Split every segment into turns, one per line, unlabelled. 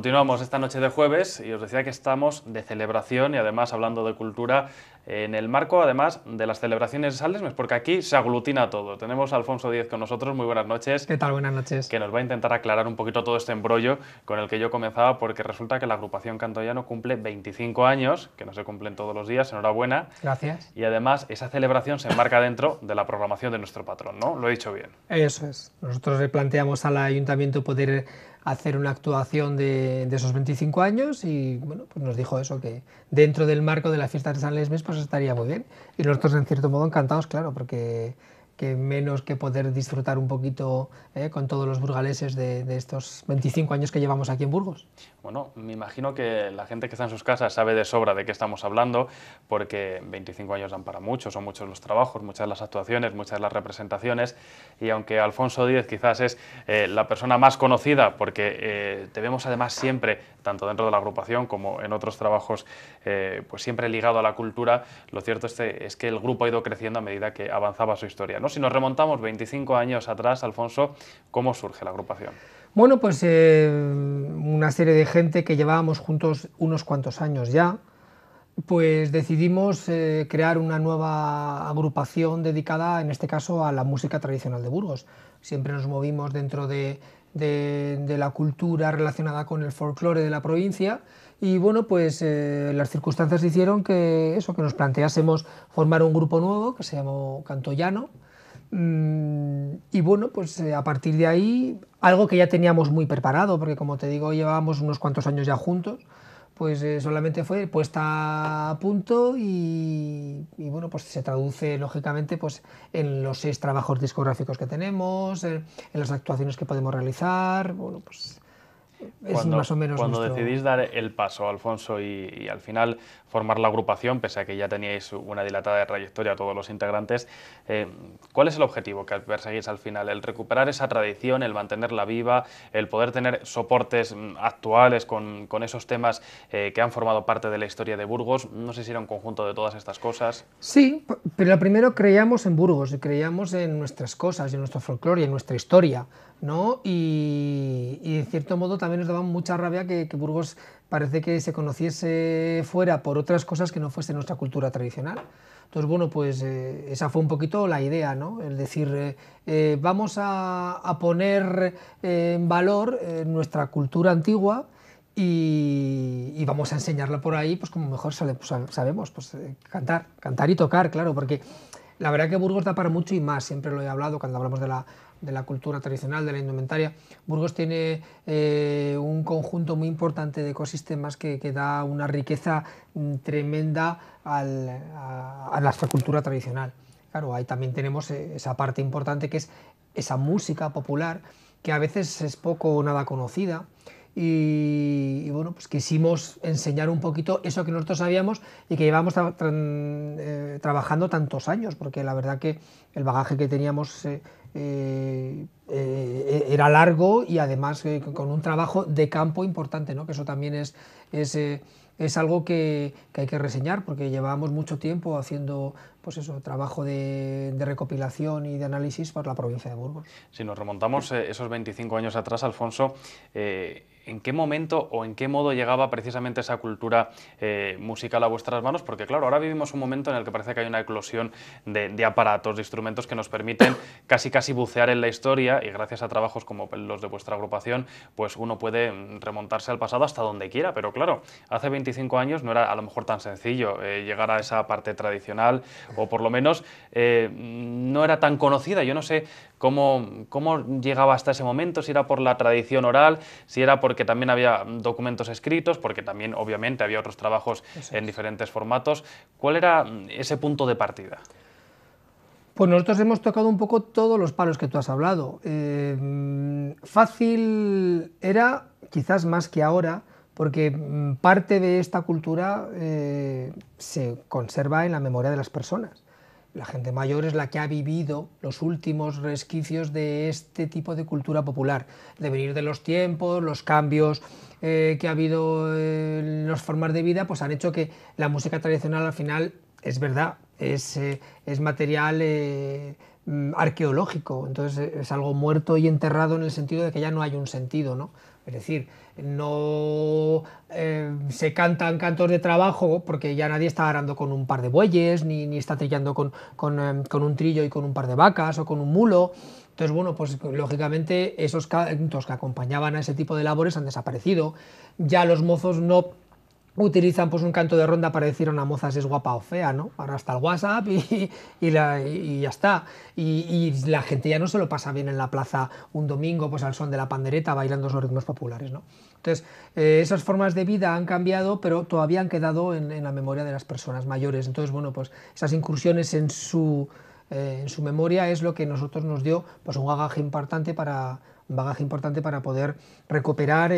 Continuamos esta noche de jueves y os decía que estamos de celebración y además hablando de cultura en el marco además de las celebraciones de San Lesmes, porque aquí se aglutina todo. Tenemos a Alfonso Díez con nosotros, muy buenas noches.
¿Qué tal? Buenas noches.
Que nos va a intentar aclarar un poquito todo este embrollo con el que yo comenzaba, porque resulta que la agrupación Canto Llano cumple 25 años, que no se cumplen todos los días, enhorabuena.
Gracias.
Y además esa celebración se enmarca dentro de la programación de nuestro patrón, ¿no? Lo he dicho bien.
Eso es. Nosotros le planteamos al ayuntamiento poder hacer una actuación de esos 25 años y bueno, pues nos dijo eso, que dentro del marco de la fiesta de San Lesmes pues estaría muy bien. Y nosotros en cierto modo encantados, claro, porque que menos que poder disfrutar un poquito con todos los burgaleses de estos 25 años que llevamos aquí en Burgos.
Bueno, me imagino que la gente que está en sus casas sabe de sobra de qué estamos hablando, porque 25 años dan para mucho, son muchos los trabajos, muchas las actuaciones, muchas las representaciones, y aunque Alfonso Díez quizás es la persona más conocida, porque te vemos además siempre, tanto dentro de la agrupación como en otros trabajos, pues siempre ligado a la cultura, lo cierto es que el grupo ha ido creciendo a medida que avanzaba su historia, ¿no? Si nos remontamos 25 años atrás, Alfonso, ¿cómo surge la agrupación?
Bueno, pues una serie de gente que llevábamos juntos unos cuantos años ya, pues decidimos crear una nueva agrupación dedicada, en este caso, a la música tradicional de Burgos. Siempre nos movimos dentro de la cultura relacionada con el folclore de la provincia y bueno, pues las circunstancias hicieron que nos planteásemos formar un grupo nuevo que se llamó Canto Llano. Y bueno, pues a partir de ahí, algo que ya teníamos muy preparado, porque como te digo, llevábamos unos cuantos años ya juntos, pues solamente fue puesta a punto y bueno, pues se traduce lógicamente pues en los 6 trabajos discográficos que tenemos, en las actuaciones que podemos realizar, bueno, pues es más o menos
Cuando
nuestro...
decidís dar el paso, Alfonso, y al final formar la agrupación, pese a que ya teníais una dilatada trayectoria todos los integrantes, ¿cuál es el objetivo que perseguís al final? ¿El recuperar esa tradición, el mantenerla viva, el poder tener soportes actuales con esos temas que han formado parte de la historia de Burgos? No sé si era un conjunto de todas estas cosas.
Sí, pero primero creíamos en Burgos y creíamos en nuestras cosas, en nuestro folclore, en nuestra historia, ¿no? Y en cierto modo también nos daba mucha rabia que Burgos parece que se conociese fuera por otras cosas que no fuese nuestra cultura tradicional. Entonces, bueno, pues esa fue un poquito la idea, ¿no? El decir, vamos a poner en valor nuestra cultura antigua y vamos a enseñarla por ahí, pues como mejor sabemos, pues cantar y tocar, claro, porque la verdad que Burgos da para mucho y más, siempre lo he hablado cuando hablamos de la cultura tradicional, de la indumentaria. Burgos tiene un conjunto muy importante de ecosistemas que da una riqueza tremenda a nuestra cultura tradicional. Claro, ahí también tenemos esa parte importante que es esa música popular, que a veces es poco o nada conocida, y bueno, pues quisimos enseñar un poquito eso que nosotros sabíamos y que llevamos trabajando tantos años, porque la verdad que el bagaje que teníamos era largo y además con un trabajo de campo importante, ¿no? Que eso también es algo que hay que reseñar, porque llevábamos mucho tiempo haciendo pues eso, trabajo de recopilación y de análisis para la provincia de Burgos.
Si nos remontamos esos 25 años atrás, Alfonso, ¿en qué momento o en qué modo llegaba precisamente esa cultura musical a vuestras manos? Porque claro, ahora vivimos un momento en el que parece que hay una eclosión de aparatos, de instrumentos que nos permiten casi bucear en la historia, y gracias a trabajos como los de vuestra agrupación, pues uno puede remontarse al pasado hasta donde quiera, pero claro, hace 25 años no era a lo mejor tan sencillo llegar a esa parte tradicional, o por lo menos no era tan conocida. Yo no sé cómo llegaba hasta ese momento, si era por la tradición oral, si era porque también había documentos escritos, porque también obviamente había otros trabajos en diferentes formatos. ¿Cuál era ese punto de partida?
Pues nosotros hemos tocado un poco todos los palos que tú has hablado. Fácil era, quizás más que ahora, porque parte de esta cultura se conserva en la memoria de las personas. La gente mayor es la que ha vivido los últimos resquicios de este tipo de cultura popular, de venir de los tiempos, los cambios que ha habido en las formas de vida, pues han hecho que la música tradicional al final, es verdad, es material arqueológico, entonces es algo muerto y enterrado en el sentido de que ya no hay un sentido, ¿no? Es decir, no se cantan cantos de trabajo porque ya nadie está arando con un par de bueyes, ni está trillando con un trillo y con un par de vacas o con un mulo. Entonces, bueno, pues lógicamente esos cantos que acompañaban a ese tipo de labores han desaparecido. Ya los mozos no utilizan pues un canto de ronda para decir a una moza si es guapa o fea, ¿no? Ahora está el WhatsApp y ya está. Y la gente ya no se lo pasa bien en la plaza un domingo pues al son de la pandereta bailando esos ritmos populares, ¿no? Entonces, esas formas de vida han cambiado, pero todavía han quedado en la memoria de las personas mayores. Entonces, bueno, pues esas incursiones en su memoria es lo que nosotros nos dio pues un bagaje importante para poder recuperar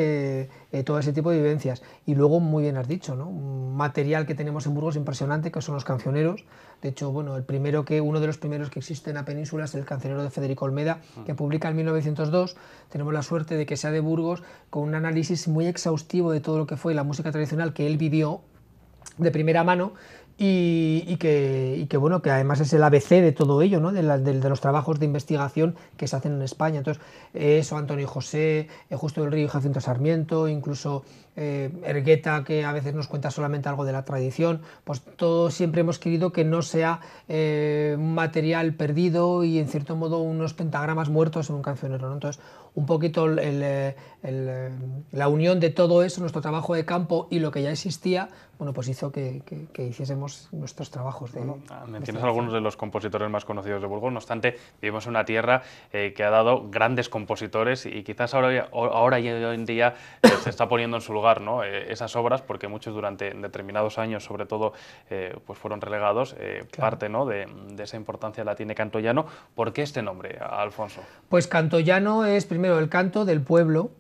todo ese tipo de vivencias. Y luego, muy bien has dicho, ¿no? Un material que tenemos en Burgos impresionante, que son los cancioneros. De hecho, bueno, uno de los primeros que existe en la península es el cancionero de Federico Olmeda, que publica en 1902. Tenemos la suerte de que sea de Burgos, con un análisis muy exhaustivo de todo lo que fue la música tradicional que él vivió de primera mano, y que bueno, que además es el ABC de todo ello, ¿no? de los trabajos de investigación que se hacen en España. Entonces, eso, Antonio José, Justo del Río y Jacinto Sarmiento, incluso Hergueta, que a veces nos cuenta solamente algo de la tradición, pues todo siempre hemos querido que no sea un material perdido y en cierto modo unos pentagramas muertos en un cancionero, ¿no? Entonces, un poquito la unión de todo eso, nuestro trabajo de campo y lo que ya existía, bueno, pues hizo que hiciésemos nuestros trabos de...
Mencionas algunos de los compositores más conocidos de Burgos, no obstante, vivimos en una tierra que ha dado grandes compositores y quizás ahora y hoy en día se está poniendo en su lugar, ¿no? Esas obras, porque muchos durante determinados años, sobre todo, pues fueron relegados, claro. Parte, ¿no? de esa importancia la tiene Cantollano. ¿Por qué este nombre, Alfonso?
Pues Cantollano es primero el canto del pueblo,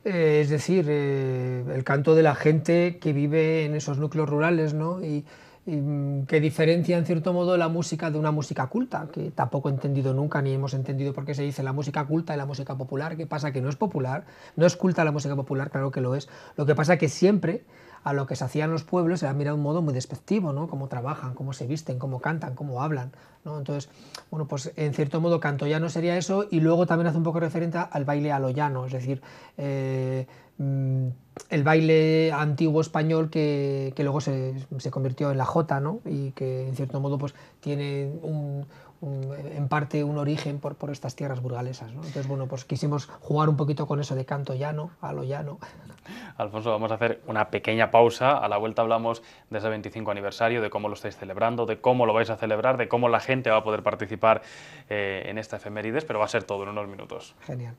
es decir, el canto de la gente que vive en esos núcleos rurales, ¿no? Y que diferencia en cierto modo la música de una música culta, que tampoco he entendido nunca ni hemos entendido por qué se dice la música culta y la música popular. ¿Qué pasa? Que no es popular, no es culta la música popular, claro que lo es. Lo que pasa es que siempre a lo que se hacía en los pueblos se ha mirado de un modo muy despectivo, ¿no? Cómo trabajan, cómo se visten, cómo cantan, cómo hablan, ¿no? Entonces, bueno, pues en cierto modo cantollano sería eso, y luego también hace un poco referente al baile a lo llano, es decir, el baile antiguo español que luego se convirtió en la jota, ¿no? Y que en cierto modo pues tiene en parte un origen por estas tierras burgalesas, ¿no? Entonces, bueno, pues quisimos jugar un poquito con eso de canto llano, a lo llano.
Alfonso, vamos a hacer una pequeña pausa. A la vuelta hablamos de ese 25 aniversario, de cómo lo estáis celebrando, de cómo lo vais a celebrar, de cómo la gente va a poder participar en esta efemérides, pero va a ser todo en unos minutos.
Genial.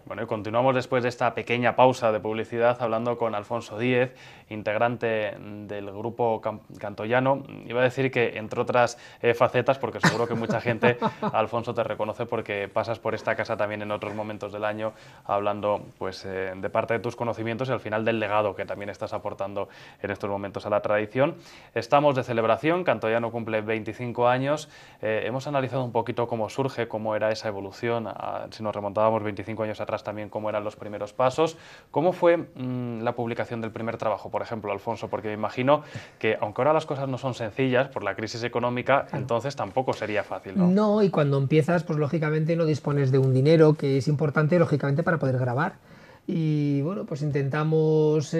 Bueno, y continuamos después de esta pequeña pausa de publicidad hablando con Alfonso Díez, integrante del grupo Cantollano. Iba a decir que entre otras facetas, porque seguro que mucha gente, Alfonso, te reconoce porque pasas por esta casa también en otros momentos del año, hablando pues, de parte de tus conocimientos y al final del legado que también estás aportando en estos momentos a la tradición. Estamos de celebración, Cantollano cumple 25 años. Hemos analizado un poquito cómo surge, cómo era esa evolución, si nos remontábamos 25 años atrás también cómo eran los primeros pasos. ¿Cómo fue la publicación del primer trabajo, por ejemplo, Alfonso? Porque me imagino que, aunque ahora las cosas no son sencillas por la crisis económica, claro, entonces tampoco sería fácil, ¿no?
No, y cuando empiezas, pues lógicamente no dispones de un dinero que es importante, lógicamente, para poder grabar. Y bueno, pues intentamos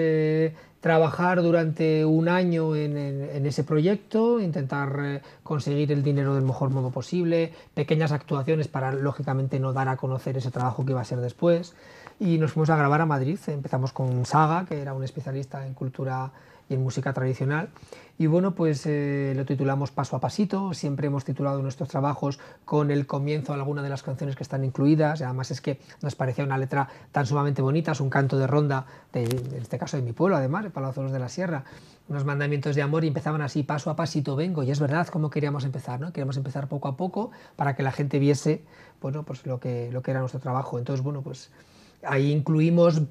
trabajar durante un año en ese proyecto, intentar conseguir el dinero del mejor modo posible, pequeñas actuaciones para lógicamente no dar a conocer ese trabajo que iba a ser después, y nos fuimos a grabar a Madrid. Empezamos con Saga, que era un especialista en cultura y en música tradicional, y bueno, pues lo titulamos Paso a Pasito. Siempre hemos titulado nuestros trabajos con el comienzo de alguna de las canciones que están incluidas. Además es que nos parecía una letra tan sumamente bonita, es un canto de ronda, en este caso de mi pueblo, además, de Palazuelos de la Sierra, unos mandamientos de amor, y empezaban así: paso a pasito vengo. Y es verdad cómo queríamos empezar, ¿no? Queríamos empezar poco a poco para que la gente viese, bueno, pues lo que era nuestro trabajo. Entonces, bueno, pues ahí incluimos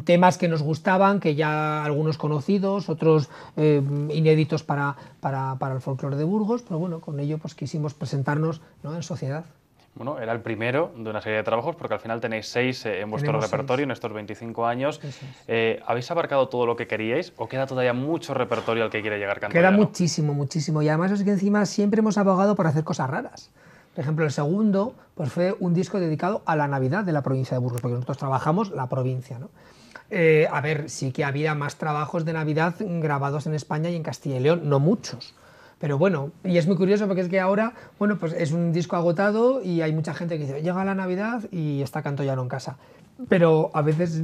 temas que nos gustaban, que ya algunos conocidos, otros inéditos para el folclore de Burgos, pero bueno, con ello pues quisimos presentarnos, ¿no?, en sociedad.
Bueno, era el primero de una serie de trabajos porque al final tenéis 6 en vuestro
Tenemos
repertorio
6.
en estos 25 años.
Eso es.
¿Habéis abarcado todo lo que queríais o queda todavía mucho repertorio al que quiere llegar
Queda
Cantollano?
muchísimo, muchísimo. Y además es que encima siempre hemos abogado por hacer cosas raras. Por ejemplo, el segundo pues fue un disco dedicado a la Navidad de la provincia de Burgos, porque nosotros trabajamos la provincia, ¿no? A ver, sí que había más trabajos de Navidad grabados en España y en Castilla y León, no muchos. Pero bueno, y es muy curioso porque es que ahora, bueno, pues es un disco agotado y hay mucha gente que dice, llega la Navidad y está Cantollano en casa. Pero a veces,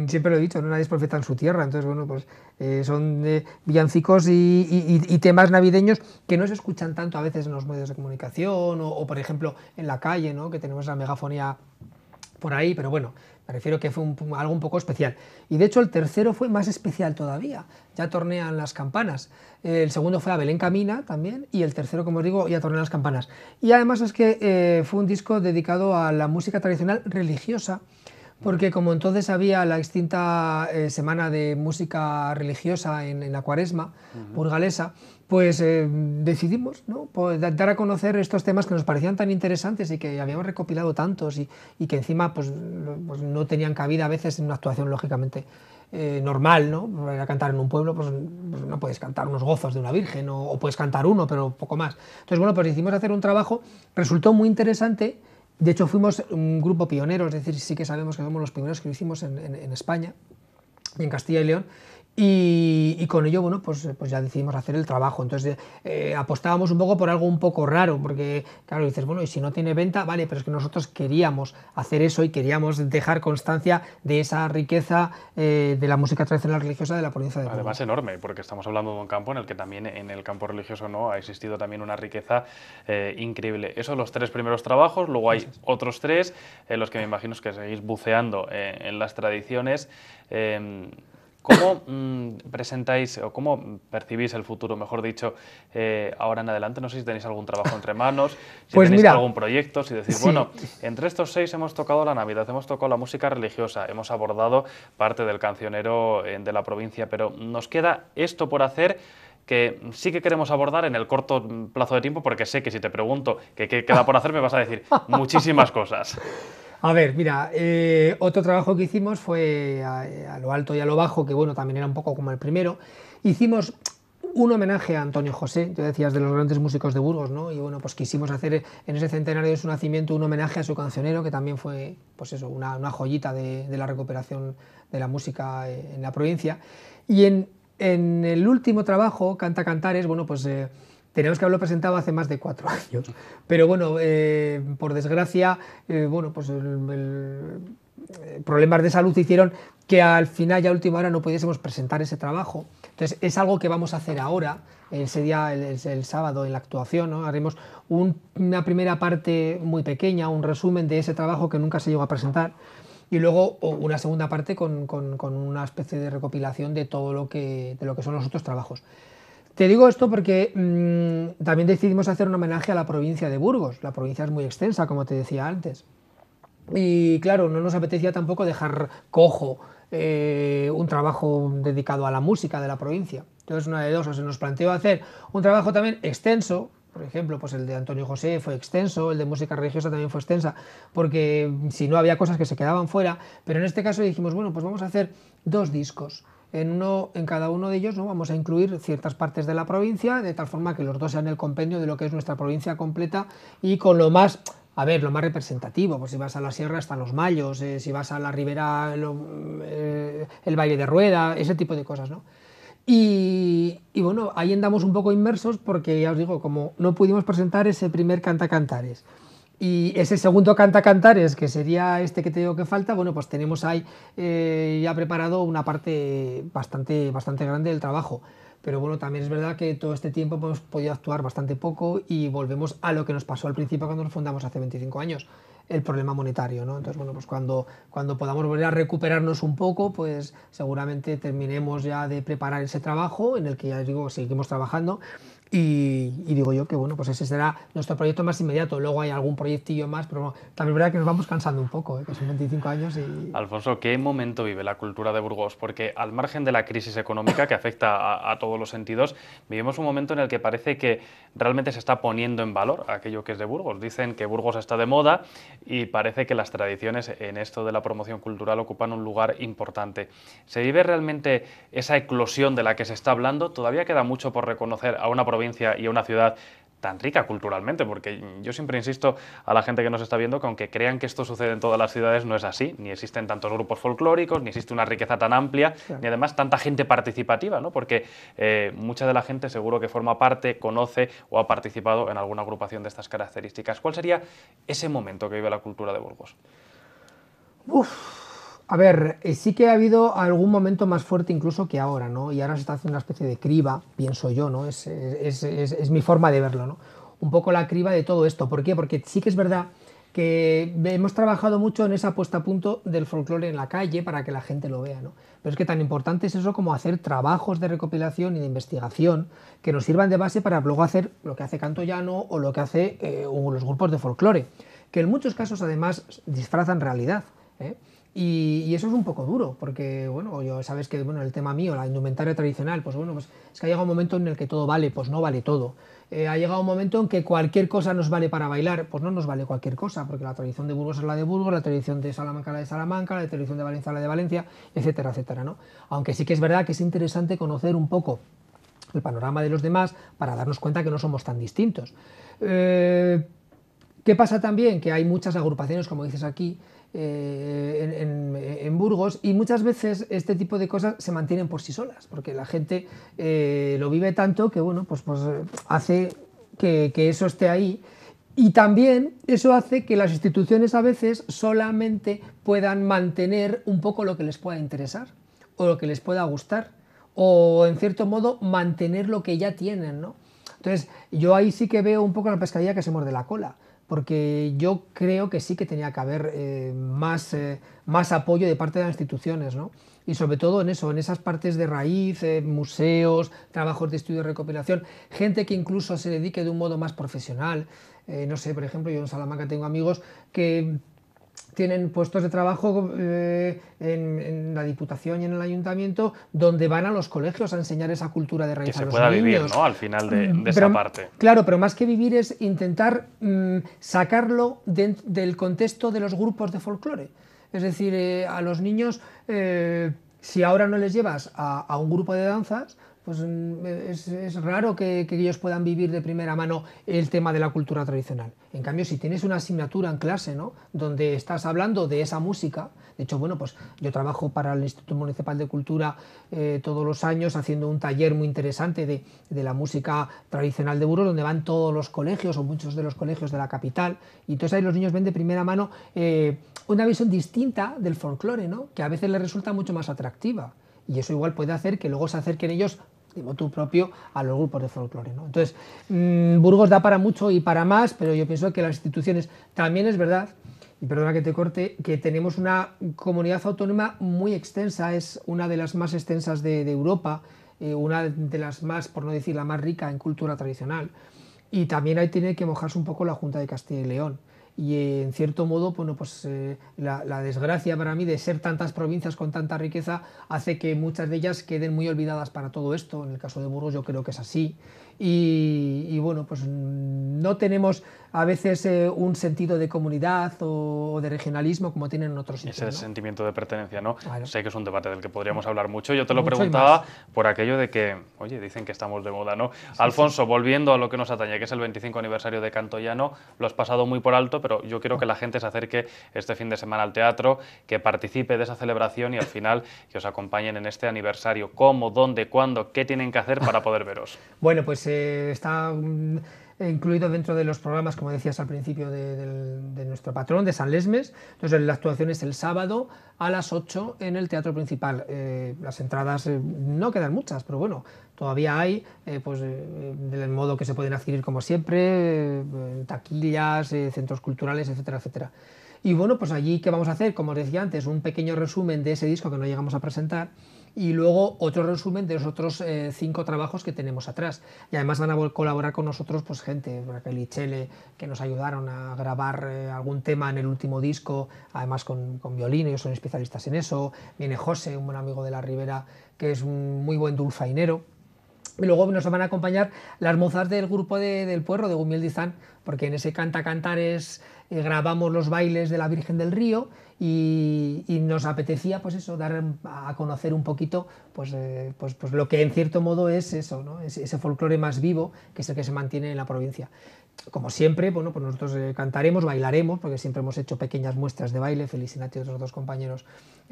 siempre lo he dicho, ¿no? Nadie es profeta en su tierra. Entonces, bueno, pues son villancicos y temas navideños que no se escuchan tanto a veces en los medios de comunicación o, por ejemplo, en la calle, ¿no? Que tenemos la megafonía por ahí, pero bueno, me refiero que fue algo un poco especial. Y de hecho el tercero fue más especial todavía, ya tornean las campanas. El segundo fue a Belén Camina también, y el tercero, como os digo, ya tornean las campanas. Y además es que fue un disco dedicado a la música tradicional religiosa, porque como entonces había la extinta semana de música religiosa en la Cuaresma burgalesa, pues decidimos, ¿no?, pues dar a conocer estos temas que nos parecían tan interesantes y que habíamos recopilado tantos y que encima pues no tenían cabida a veces en una actuación lógicamente normal, ¿no? Para cantar en un pueblo, pues no puedes cantar unos gozos de una virgen o puedes cantar uno, pero poco más. Entonces, bueno, pues hicimos hacer un trabajo, resultó muy interesante. De hecho, fuimos un grupo pionero, es decir, sí que sabemos que somos los primeros que lo hicimos en España y en Castilla y León. Y con ello, bueno, pues ya decidimos hacer el trabajo. Entonces apostábamos un poco por algo un poco raro, porque claro, dices, bueno, y si no tiene venta, vale, pero es que nosotros queríamos hacer eso y queríamos dejar constancia de esa riqueza de la música tradicional religiosa de la provincia de Burgos.
Además enorme, porque estamos hablando de un campo en el que también en el campo religioso no ha existido también una riqueza increíble. Esos los 3 primeros trabajos, luego hay otros 3 en los que me imagino que seguís buceando en las tradiciones. ¿Cómo presentáis o cómo percibís el futuro, mejor dicho, ahora en adelante? No sé si tenéis algún trabajo entre manos, si
Pues
tenéis
mira,
algún proyecto, si decís,
sí.
bueno, entre estos 6 hemos tocado la Navidad, hemos tocado la música religiosa, hemos abordado parte del cancionero de la provincia, pero nos queda esto por hacer que sí que queremos abordar en el corto plazo de tiempo, porque sé que si te pregunto qué queda por hacer me vas a decir muchísimas cosas.
A ver, mira, otro trabajo que hicimos fue a lo alto y a lo bajo, que bueno, también era un poco como el primero. Hicimos un homenaje a Antonio José, tú decías de los grandes músicos de Burgos, ¿no? Y bueno, pues quisimos hacer en ese centenario de su nacimiento un homenaje a su cancionero, que también fue, pues eso, una joyita de la recuperación de la música en la provincia. Y en el último trabajo, Canta Cantares, bueno, pues teníamos que haberlo presentado hace más de 4 años, pero bueno, por desgracia, bueno, pues problemas de salud hicieron que al final, ya a última hora, no pudiésemos presentar ese trabajo. Entonces es algo que vamos a hacer ahora, ese día, el sábado, en la actuación, ¿no? Haremos una primera parte muy pequeña, un resumen de ese trabajo que nunca se llegó a presentar, y luego una segunda parte con una especie de recopilación de todo lo que son los otros trabajos. Te digo esto porque también decidimos hacer un homenaje a la provincia de Burgos. La provincia es muy extensa, como te decía antes. Y claro, no nos apetecía tampoco dejar cojo un trabajo dedicado a la música de la provincia. Entonces, una de dos, o se nos planteó hacer un trabajo también extenso. Por ejemplo, pues el de Antonio José fue extenso, el de música religiosa también fue extensa, porque si no había cosas que se quedaban fuera. Pero en este caso dijimos, bueno, pues vamos a hacer 2 discos. En cada uno de ellos, ¿no?, vamos a incluir ciertas partes de la provincia, de tal forma que los 2 sean el compendio de lo que es nuestra provincia completa y con lo más, a ver, lo más representativo. Pues si vas a la sierra están los mayos, si vas a la ribera el baile de rueda, ese tipo de cosas, ¿no? Y bueno, ahí andamos un poco inmersos porque, ya os digo, como no pudimos presentar ese primer Canta Cantares y ese segundo Canta Cantares, que sería este que te digo que falta, bueno, pues tenemos ahí ya preparado una parte bastante grande del trabajo. Pero bueno, también es verdad que todo este tiempo hemos podido actuar bastante poco y volvemos a lo que nos pasó al principio cuando nos fundamos hace 25 años, el problema monetario, ¿no? Entonces, bueno, pues cuando podamos volver a recuperarnos un poco, pues seguramente terminemos ya de preparar ese trabajo en el que, ya digo, seguimos trabajando. Y digo yo que bueno, pues ese será nuestro proyecto más inmediato. Luego hay algún proyectillo más, pero bueno, también es verdad que nos vamos cansando un poco, que son 25 años y...
Alfonso, ¿qué momento vive la cultura de Burgos? Porque al margen de la crisis económica que afecta a todos los sentidos, vivimos un momento en el que parece que realmente se está poniendo en valor aquello que es de Burgos. Dicen que Burgos está de moda y parece que las tradiciones en esto de la promoción cultural ocupan un lugar importante. ¿Se vive realmente esa eclosión de la que se está hablando? Todavía queda mucho por reconocer a una provincia y a una ciudad tan rica culturalmente, porque yo siempre insisto a la gente que nos está viendo que aunque crean que esto sucede en todas las ciudades, no es así, ni existen tantos grupos folclóricos, ni existe una riqueza tan amplia,
Claro.
ni además tanta gente participativa, ¿no? Porque mucha de la gente seguro que forma parte, conoce o ha participado en alguna agrupación de estas características. ¿Cuál sería ese momento que vive la cultura de Burgos?
A ver, sí que ha habido algún momento más fuerte incluso que ahora, ¿no? Y ahora se está haciendo una especie de criba, pienso yo, ¿no? Es mi forma de verlo, ¿no? Un poco la criba de todo esto. ¿Por qué? Porque sí que es verdad que hemos trabajado mucho en esa puesta a punto del folclore en la calle para que la gente lo vea, ¿no? Pero es que tan importante es eso como hacer trabajos de recopilación y de investigación que nos sirvan de base para luego hacer lo que hace Canto Llano o lo que hace los grupos de folclore, que en muchos casos además disfrazan realidad, ¿eh? Y eso es un poco duro, porque, bueno, sabes que bueno, el tema mío, la indumentaria tradicional, pues bueno, pues es que ha llegado un momento en el que todo vale, pues no vale todo. Ha llegado un momento en que cualquier cosa nos vale para bailar, pues no nos vale cualquier cosa, porque la tradición de Burgos es la de Burgos, la tradición de Salamanca la de Salamanca, la tradición de Valencia la de Valencia, etcétera, etcétera, ¿no? Aunque sí que es verdad que es interesante conocer un poco el panorama de los demás para darnos cuenta que no somos tan distintos. ¿Qué pasa también? Que hay muchas agrupaciones, como dices aquí, en Burgos, y muchas veces este tipo de cosas se mantienen por sí solas, porque la gente lo vive tanto que bueno, pues hace que eso esté ahí, y también eso hace que las instituciones a veces solamente puedan mantener un poco lo que les pueda interesar o lo que les pueda gustar, o en cierto modo mantener lo que ya tienen, ¿no? Entonces yo ahí sí que veo un poco la pescadilla que se muerde la cola, porque yo creo que sí que tenía que haber más apoyo de parte de las instituciones, ¿no? Y sobre todo en eso, en esas partes de raíz, museos, trabajos de estudio y recopilación, gente que incluso se dedique de un modo más profesional. No sé, por ejemplo, yo en Salamanca tengo amigos que tienen puestos de trabajo en la Diputación y en el Ayuntamiento, donde van a los colegios a enseñar esa cultura de raíz
Que
a
se
los
pueda
niños.
vivir, ¿no? Al final de esa parte.
Claro, pero más que vivir es intentar sacarlo del contexto de los grupos de folclore. Es decir, a los niños, si ahora no les llevas a un grupo de danzas, pues es raro que ellos puedan vivir de primera mano el tema de la cultura tradicional. En cambio, si tienes una asignatura en clase, ¿no?, donde estás hablando de esa música, de hecho, bueno, pues yo trabajo para el Instituto Municipal de Cultura todos los años haciendo un taller muy interesante de la música tradicional de Burgos, donde van todos los colegios o muchos de los colegios de la capital, y entonces ahí los niños ven de primera mano una visión distinta del folclore, ¿no?, que a veces les resulta mucho más atractiva. Y eso igual puede hacer que luego se acerquen ellos de motu propio a los grupos de folclore, ¿no? Entonces, Burgos da para mucho y para más, pero yo pienso que las instituciones, también es verdad, y perdona que te corte, que tenemos una comunidad autónoma muy extensa, es una de las más extensas de Europa, una de las más, por no decir la más rica en cultura tradicional, y también ahí tiene que mojarse un poco la Junta de Castilla y León. Y en cierto modo, bueno, pues la desgracia para mí de ser tantas provincias con tanta riqueza hace que muchas de ellas queden muy olvidadas para todo esto. En el caso de Burgos yo creo que es así. Y bueno, pues no tenemos a veces un sentido de comunidad o de regionalismo como tienen en otros sitios,
Ese
¿no?
sentimiento de pertenencia, ¿no?
Claro.
Sé que es un debate del que podríamos hablar mucho. Yo te lo
Mucho y
preguntaba
más.
por aquello de que, oye, dicen que estamos de moda, ¿no?
Sí,
Alfonso, volviendo a lo que nos atañe, que es el 25 aniversario de Canto Llano, lo has pasado muy por alto, pero yo quiero que la gente se acerque este fin de semana al teatro, que participe de esa celebración y al final que os acompañen en este aniversario. ¿Cómo, dónde, cuándo, qué tienen que hacer para poder veros?
Bueno, pues está incluido dentro de los programas, como decías al principio, de nuestro patrón, de San Lesmes. Entonces, la actuación es el sábado a las 8 en el Teatro Principal. Las entradas no quedan muchas, pero bueno, todavía hay, del modo que se pueden adquirir como siempre, taquillas, centros culturales, etcétera, etcétera. Y bueno, pues allí, ¿qué vamos a hacer? Como os decía antes, un pequeño resumen de ese disco que no llegamos a presentar, y luego otro resumen de los otros 5 trabajos que tenemos atrás. Y además van a colaborar con nosotros pues gente, Raquel y Chele, que nos ayudaron a grabar algún tema en el último disco, además con violín, ellos son especialistas en eso. Viene José, un buen amigo de la Ribera, que es un muy buen dulzainero. Y luego nos van a acompañar las mozas del grupo del Puerro, de Gumiel Dizán, porque en ese Canta Cantares grabamos los bailes de la Virgen del Río y nos apetecía pues eso, dar a conocer un poquito pues lo que en cierto modo es eso, ¿no? Ese folclore más vivo, que es el que se mantiene en la provincia. Como siempre, bueno, pues nosotros cantaremos, bailaremos, porque siempre hemos hecho pequeñas muestras de baile. Felicinati y otros 2 compañeros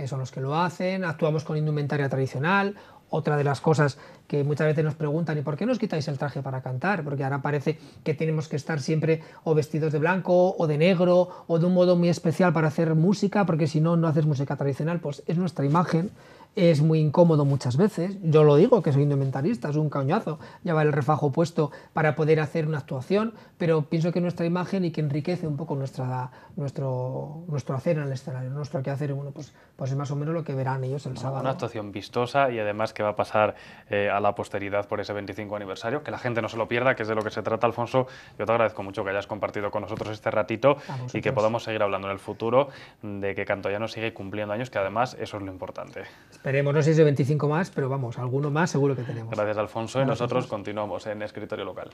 son los que lo hacen. Actuamos con indumentaria tradicional. Otra de las cosas que muchas veces nos preguntan, ¿y por qué nos quitáis el traje para cantar? Porque ahora parece que tenemos que estar siempre o vestidos de blanco o de negro o de un modo muy especial para hacer música, porque si no, no haces música tradicional. Pues es nuestra imagen. Es muy incómodo muchas veces, yo lo digo que soy indumentarista, es un cañazo llevar el refajo puesto para poder hacer una actuación, pero pienso que nuestra imagen y que enriquece un poco nuestro hacer en el escenario, nuestro quehacer, bueno, pues es más o menos lo que verán ellos el sábado.
Una actuación vistosa y además que va a pasar a la posteridad por ese 25 aniversario, que la gente no se lo pierda, que es de lo que se trata, Alfonso. Yo te agradezco mucho que hayas compartido con nosotros este ratito y que podamos seguir hablando en el futuro de que Cantoyano sigue cumpliendo años, que además eso es lo importante.
Esperemos, no sé si 25 más, pero vamos, alguno más seguro que tenemos.
Gracias, Alfonso, y nosotros continuamos en Escritorio Local.